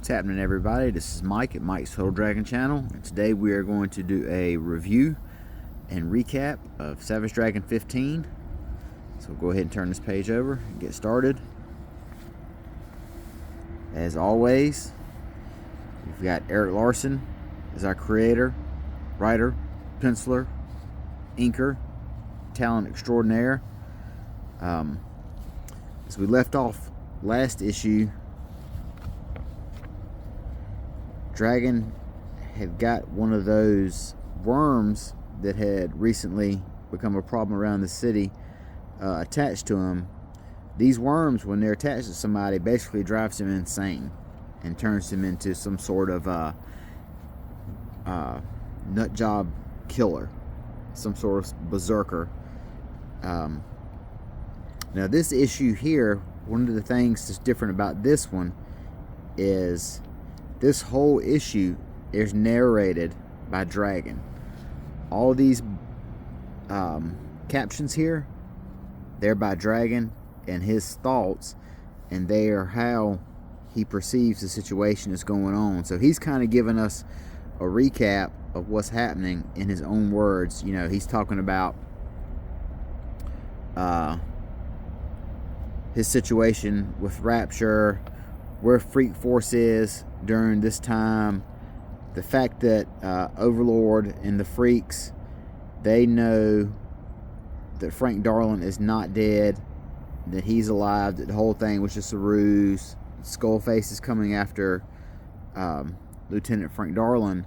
What's happening, everybody? This is Mike at Mike's Total Dragon Channel, and today we are going to do a review and recap of Savage Dragon 15. So we'll go ahead and turn this page over and get started. As always, we've got Erik Larsen as our creator, writer, penciler, inker, talent extraordinaire. As we left off last issue, Dragon had got one of those worms that had recently become a problem around the city attached to him. These worms, when they're attached to somebody, basically drives him insane and turns him into some sort of nut job killer, some sort of berserker. Now this issue here, one of the things that's different about this one is this whole issue is narrated by Dragon. All these captions here, they're by Dragon and his thoughts, and they are how he perceives the situation that's going on. So he's kind of giving us a recap of what's happening in his own words. You know, he's talking about his situation with Rapture, where Freak Force is during this time, the fact that Overlord and the Freaks, they know that Frank Darlin is not dead, that he's alive, that the whole thing was just a ruse. Skullface is coming after Lieutenant Frank Darlin.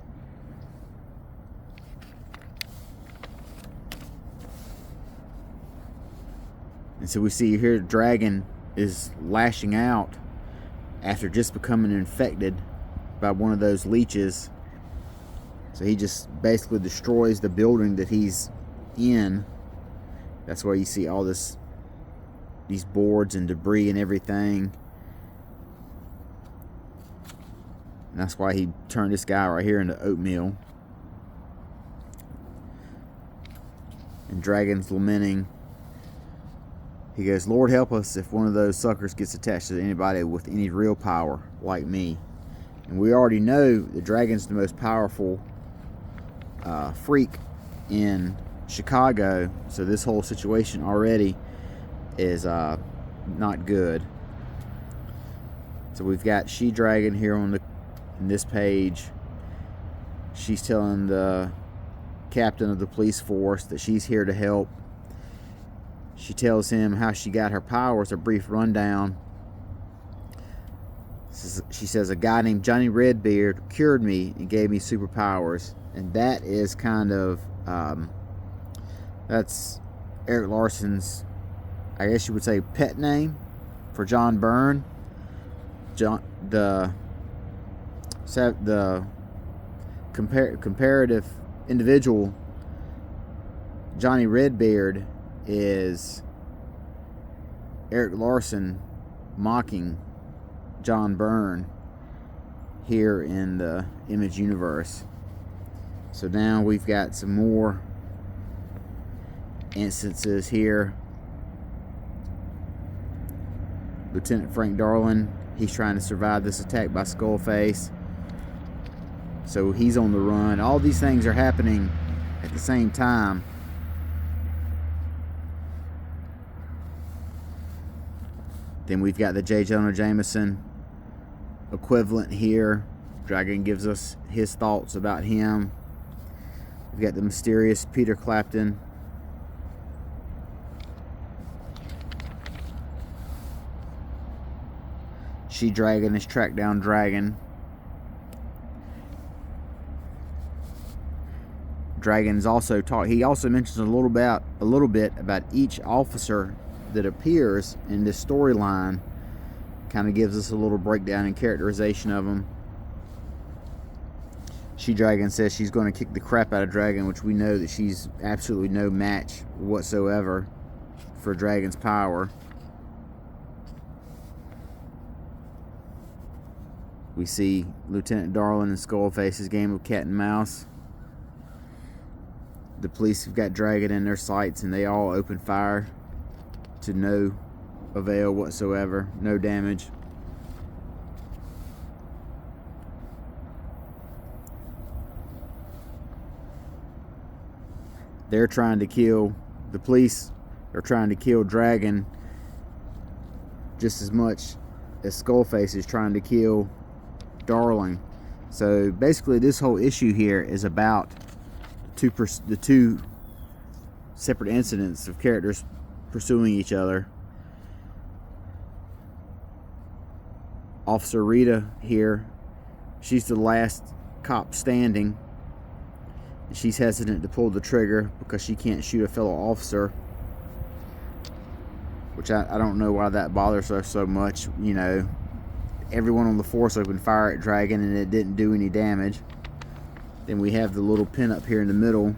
And so we see here Dragon is lashing out after just becoming infected by one of those leeches. So he just basically destroys the building that he's in. That's why you see all these boards and debris and everything. And that's why he turned this guy right here into oatmeal. And Dragon's lamenting. He goes, "Lord help us if one of those suckers gets attached to anybody with any real power like me." And we already know the Dragon's the most powerful freak in Chicago, so this whole situation already is not good. So we've got She-Dragon here in this page. She's telling the captain of the police force that she's here to help. She tells him how she got her powers, a brief rundown. She says, "A guy named Johnny Redbeard cured me and gave me superpowers." And that is kind of, that's Erik Larsen's, I guess you would say, pet name for John Byrne. The comparative individual, Johnny Redbeard, is Erik Larsen mocking John Byrne here in the Image universe. So now we've got some more instances here. Lieutenant Frank Darlin, he's trying to survive this attack by Skullface, so he's on the run. All these things are happening at the same time. Then we've got the J. Jonah Jameson equivalent here. Dragon gives us his thoughts about him. We've got the mysterious Peter Clapton. She-Dragon has tracked down Dragon. Dragon's also he also mentions a little bit about each officer that appears in this storyline. Kind of gives us a little breakdown and characterization of them. She-Dragon says she's going to kick the crap out of Dragon, which we know that she's absolutely no match whatsoever for Dragon's power. We see Lieutenant Darlin and Skullface's game of cat and mouse. The police have got Dragon in their sights, and they all open fire to no avail whatsoever, no damage. They're trying to kill, the police are trying to kill Dragon just as much as Skullface is trying to kill Darling. So basically this whole issue here is about the two separate incidents of characters pursuing each other. Officer Rita here, she's the last cop standing, and she's hesitant to pull the trigger because she can't shoot a fellow officer, which I don't know why that bothers her so much. You know, everyone on the force opened fire at Dragon and it didn't do any damage. Then we have the little pin up here in the middle.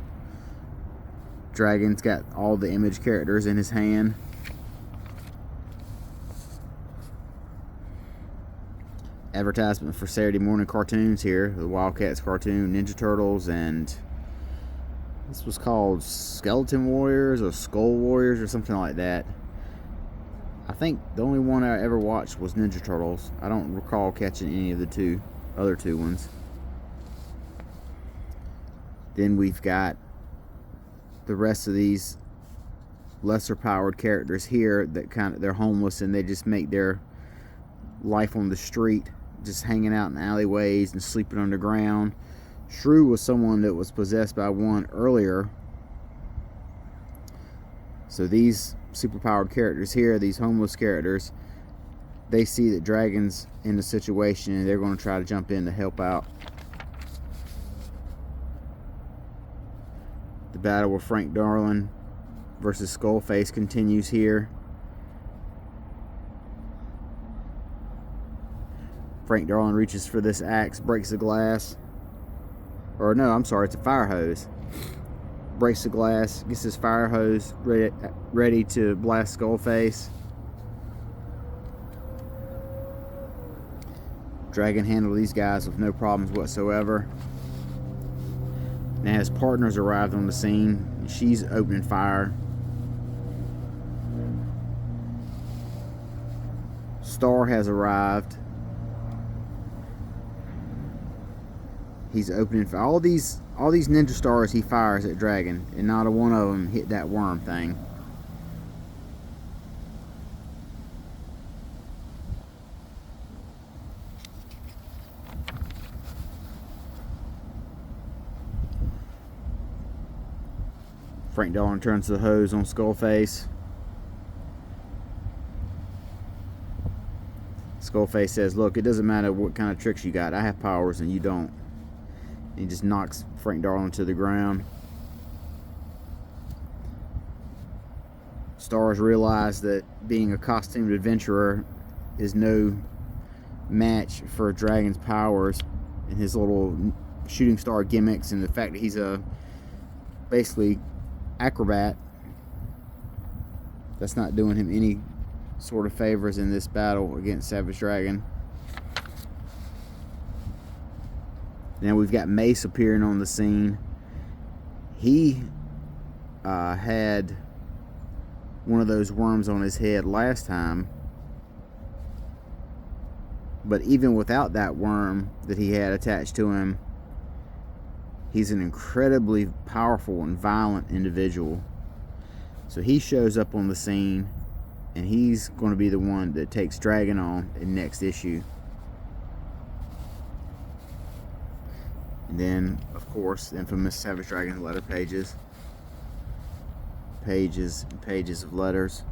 Dragon's got all the Image characters in his hand. Advertisement for Saturday morning cartoons here. The Wildcats cartoon, Ninja Turtles, and this was called Skeleton Warriors or Skull Warriors or something like that. I think the only one I ever watched was Ninja Turtles. I don't recall catching any of the other two ones. Then we've got the rest of these lesser powered characters here that they're homeless and they just make their life on the street, just hanging out in alleyways and sleeping underground. Shrew was someone that was possessed by one earlier. So these superpowered characters here, these homeless characters, they see that Dragon's in the situation and they're going to try to jump in to help out. The battle with Frank Darling versus Skullface continues here. Frank Darling reaches for this axe, breaks the glass. Or no, I'm sorry, it's a fire hose. Breaks the glass, gets his fire hose ready to blast Skullface. Dragon handled these guys with no problems whatsoever. Now his partner's arrived on the scene. She's opening fire. Star has arrived. He's opening for all these ninja stars he fires at Dragon, and not a one of them hit that worm thing. Frank Darling turns the hose on Skullface. Skullface says, "Look, it doesn't matter what kind of tricks you got. I have powers and you don't." And he just knocks Frank Darling to the ground. Stars realize that being a costumed adventurer is no match for Dragon's powers and his little shooting star gimmicks, and the fact that he's a basically acrobat. That's not doing him any sort of favors in this battle against Savage Dragon. Now we've got Mace appearing on the scene. He had one of those worms on his head last time, but even without that worm that he had attached to him, he's an incredibly powerful and violent individual. So he shows up on the scene, and he's going to be the one that takes Dragon on in next issue. And then, of course, the infamous Savage Dragon letter pages. Pages and pages of letters.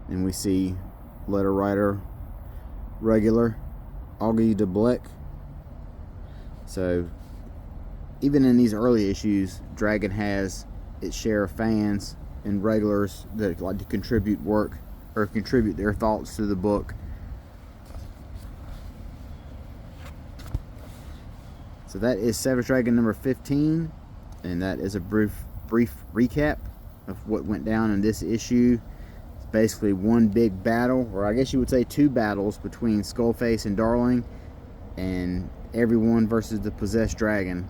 And we see letter writer regular Augie DeBleck. So even in these early issues, Dragon has its share of fans and regulars that like to contribute work or contribute their thoughts to the book. So that is Savage Dragon number 15, and that is a brief recap of what went down in this issue. It's basically one big battle, or I guess you would say two battles, between Skullface and Darling, and everyone versus the possessed dragon.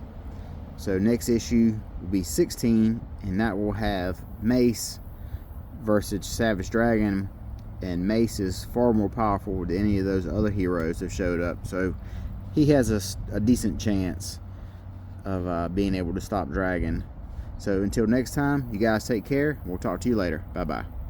So next issue will be 16, and that will have Mace versus Savage Dragon and Mace is far more powerful than any of those other heroes that showed up. So he has a decent chance of being able to stop Dragon. So until next time, you guys take care. We'll talk to you later. Bye-bye.